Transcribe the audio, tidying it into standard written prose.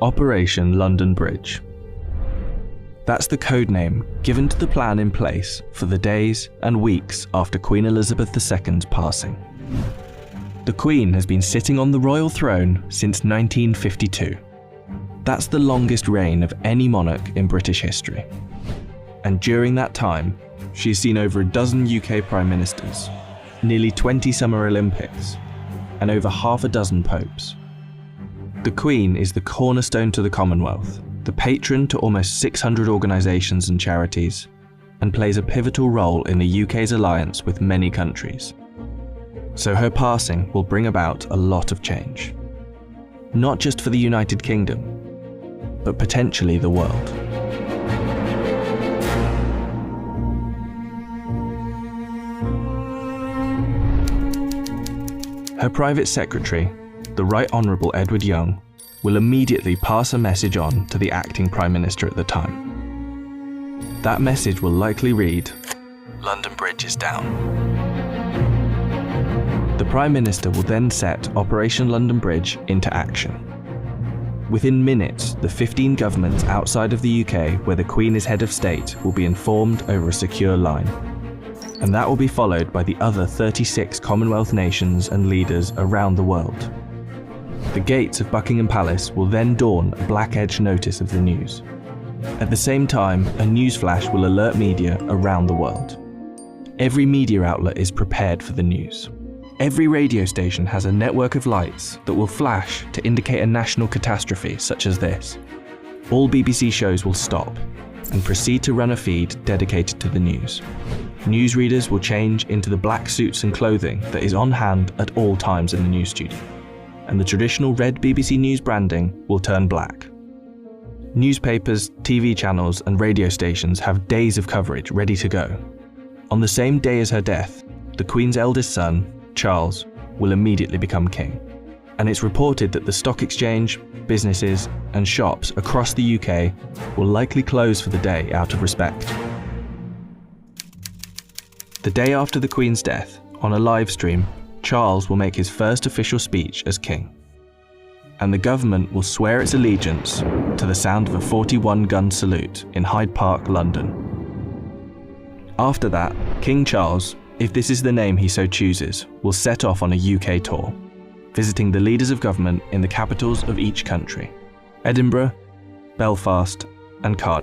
Operation London Bridge. That's the code name given to the plan in place for the days and weeks after Queen Elizabeth II's passing. The Queen has been sitting on the royal throne since 1952. That's the longest reign of any monarch in British history. And during that time, she's seen over a dozen UK Prime Ministers, nearly 20 Summer Olympics, and over half a dozen popes. The Queen is the cornerstone to the Commonwealth, the patron to almost 600 organisations and charities, and plays a pivotal role in the UK's alliance with many countries. So her passing will bring about a lot of change. Not just for the United Kingdom, but potentially the world. Her private secretary, the Right Honourable Edward Young, will immediately pass a message on to the acting Prime Minister at the time. That message will likely read, "London Bridge is down." The Prime Minister will then set Operation London Bridge into action. Within minutes, the 15 governments outside of the UK where the Queen is head of state will be informed over a secure line. And that will be followed by the other 36 Commonwealth nations and leaders around the world. The gates of Buckingham Palace will then dawn a black-edged notice of the news. At the same time, a newsflash will alert media around the world. Every media outlet is prepared for the news. Every radio station has a network of lights that will flash to indicate a national catastrophe such as this. All BBC shows will stop and proceed to run a feed dedicated to the news. Newsreaders will change into the black suits and clothing that is on hand at all times in the news studio, and the traditional red BBC News branding will turn black. Newspapers, TV channels and radio stations have days of coverage ready to go. On the same day as her death, the Queen's eldest son, Charles, will immediately become king. And it's reported that the stock exchange, businesses and shops across the UK will likely close for the day out of respect. The day after the Queen's death, on a live stream, Charles will make his first official speech as king. And the government will swear its allegiance to the sound of a 41-gun salute in Hyde Park, London. After that, King Charles, if this is the name he so chooses, will set off on a UK tour, visiting the leaders of government in the capitals of each country: Edinburgh, Belfast and Cardiff.